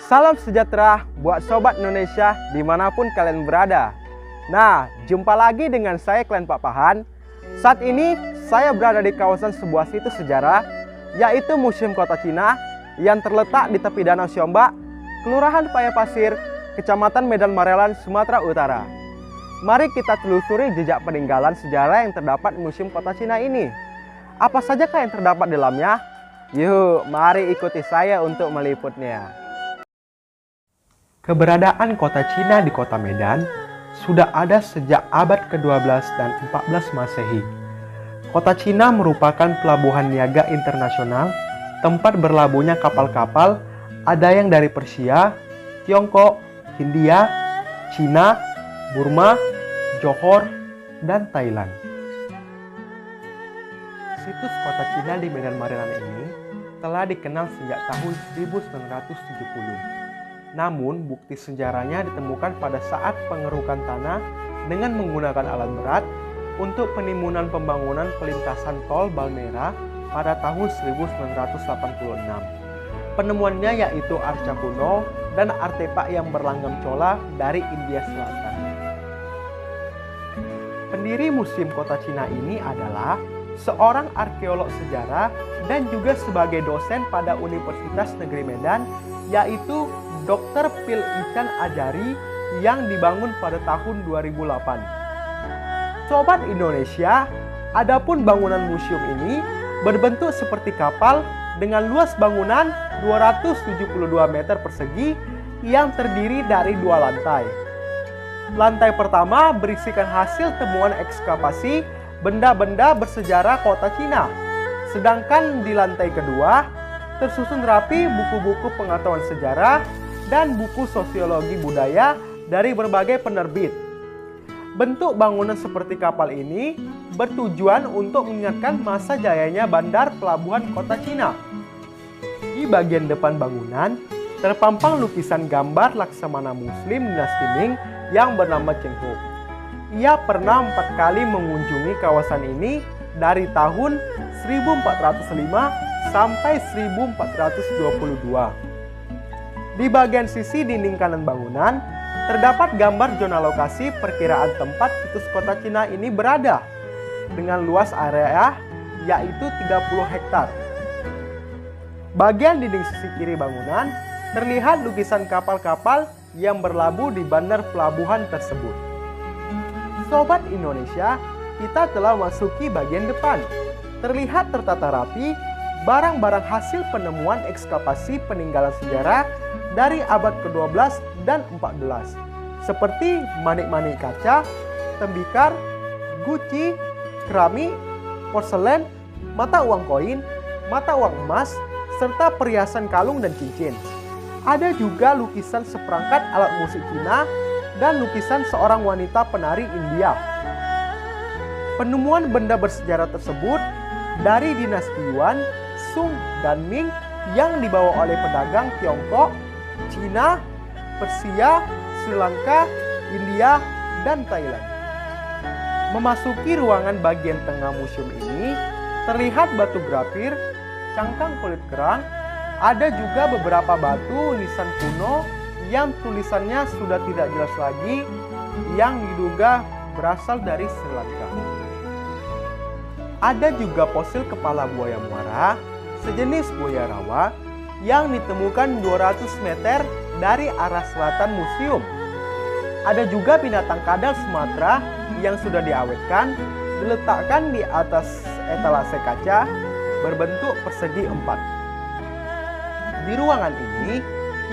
Salam sejahtera buat Sobat Indonesia dimanapun kalian berada. Nah, jumpa lagi dengan saya Klen Pak Pahan. Saat ini saya berada di kawasan sebuah situs sejarah, yaitu Museum Kota Cina yang terletak di tepi Danau Siombak, Kelurahan Payapasir, Kecamatan Medan Marelan, Sumatera Utara. Mari kita telusuri jejak peninggalan sejarah yang terdapat di Museum Kota Cina ini. Apa sajakah yang terdapat di dalamnya? Yuk, mari ikuti saya untuk meliputnya. Keberadaan kota Cina di kota Medan sudah ada sejak abad ke-12 dan 14 Masehi. Kota Cina merupakan pelabuhan niaga internasional, tempat berlabuhnya kapal-kapal, ada yang dari Persia, Tiongkok, Hindia, Cina, Burma, Johor, dan Thailand. Situs kota Cina di Medan Marelan ini telah dikenal sejak tahun 1970. Namun, bukti sejarahnya ditemukan pada saat pengerukan tanah dengan menggunakan alat berat untuk penimbunan pembangunan pelintasan tol Balmera pada tahun 1986. Penemuannya yaitu arca kuno dan artefak yang berlanggam cola dari India Selatan. Pendiri Museum Kota Cina ini adalah seorang arkeolog sejarah dan juga sebagai dosen pada Universitas Negeri Medan, yaitu Dr. Pil Ican Ajari yang dibangun pada tahun 2008. Sobat Indonesia, adapun bangunan museum ini berbentuk seperti kapal dengan luas bangunan 272 meter persegi yang terdiri dari 2 lantai. Lantai pertama berisikan hasil temuan ekskavasi benda-benda bersejarah kota Cina. Sedangkan di lantai kedua tersusun rapi buku-buku pengetahuan sejarah dan buku sosiologi budaya dari berbagai penerbit. Bentuk bangunan seperti kapal ini bertujuan untuk mengingatkan masa jayanya bandar pelabuhan kota Cina. Di bagian depan bangunan terpampang lukisan gambar Laksamana Muslim dinasti Ming yang bernama Chen Ho. Ia pernah 4 kali mengunjungi kawasan ini dari tahun 1405 sampai 1422. Di bagian sisi dinding kanan bangunan terdapat gambar zona lokasi perkiraan tempat situs kota Cina ini berada dengan luas area yaitu 30 hektar. Bagian dinding sisi kiri bangunan terlihat lukisan kapal-kapal yang berlabuh di bandar pelabuhan tersebut. Sobat Indonesia, kita telah masuki bagian depan. Terlihat tertata rapi barang-barang hasil penemuan ekskavasi peninggalan sejarah dari abad ke-12 dan 14, seperti manik-manik kaca, tembikar, guci, keramik, porselen, mata uang koin, mata uang emas, serta perhiasan kalung dan cincin. Ada juga lukisan seperangkat alat musik Cina dan lukisan seorang wanita penari India. Penemuan benda bersejarah tersebut dari dinasti Yuan, Sung, dan Ming yang dibawa oleh pedagang Tiongkok, Cina, Persia, Sri Lanka, India, dan Thailand. Memasuki ruangan bagian tengah museum ini, terlihat batu grafir, cangkang kulit kerang, ada juga beberapa batu nisan kuno yang tulisannya sudah tidak jelas lagi yang diduga berasal dari Sri Lanka. Ada juga fosil kepala buaya muara, sejenis buaya rawa yang ditemukan 200 meter dari arah selatan museum. Ada juga binatang kadal Sumatera yang sudah diawetkan, diletakkan di atas etalase kaca berbentuk persegi 4. Di ruangan ini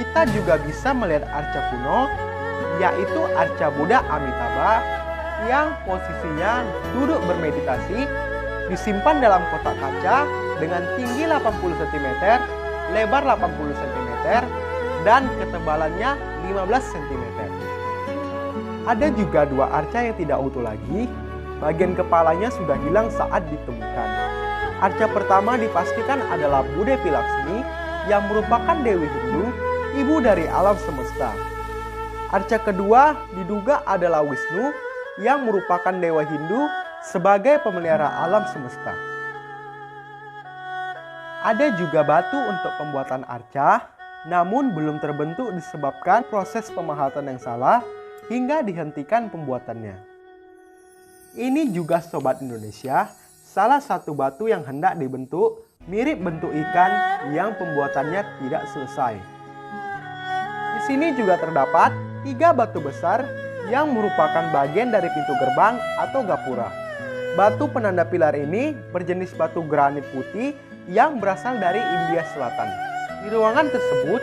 kita juga bisa melihat arca kuno, yaitu arca Buddha Amitabha yang posisinya duduk bermeditasi, disimpan dalam kotak kaca dengan tinggi 80 cm, lebar 80 cm, dan ketebalannya 15 cm. Ada juga 2 arca yang tidak utuh lagi, bagian kepalanya sudah hilang saat ditemukan. Arca pertama dipastikan adalah Budevi Laksmi yang merupakan Dewi Hindu, ibu dari alam semesta. Arca kedua diduga adalah Wisnu yang merupakan dewa Hindu sebagai pemelihara alam semesta. Ada juga batu untuk pembuatan arca namun belum terbentuk disebabkan proses pemahatan yang salah hingga dihentikan pembuatannya. Ini juga Sobat Indonesia, salah satu batu yang hendak dibentuk mirip bentuk ikan yang pembuatannya tidak selesai. Di sini juga terdapat 3 batu besar yang merupakan bagian dari pintu gerbang atau gapura. Batu penanda pilar ini berjenis batu granit putih yang berasal dari India Selatan. Di ruangan tersebut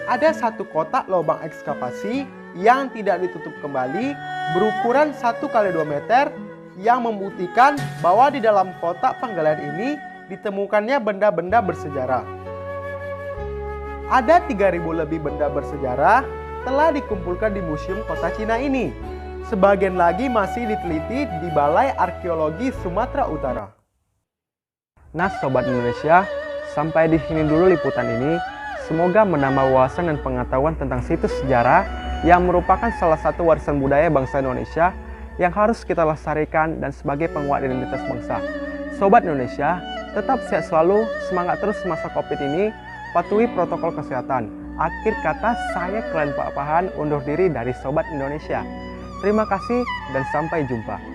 ada satu kotak lubang ekskavasi yang tidak ditutup kembali berukuran 1x2 meter yang membuktikan bahwa di dalam kotak penggalian ini ditemukannya benda-benda bersejarah. Ada 3.000 lebih benda bersejarah telah dikumpulkan di Museum Kota Cina ini. Sebagian lagi masih diteliti di Balai Arkeologi Sumatera Utara. Nah Sobat Indonesia, sampai di sini dulu liputan ini. Semoga menambah wawasan dan pengetahuan tentang situs sejarah yang merupakan salah satu warisan budaya bangsa Indonesia yang harus kita lestarikan dan sebagai penguat identitas bangsa. Sobat Indonesia, tetap sehat selalu, semangat terus masa Covid ini, patuhi protokol kesehatan. Akhir kata, saya Klen Pak Pahan undur diri dari Sobat Indonesia. Terima kasih dan sampai jumpa.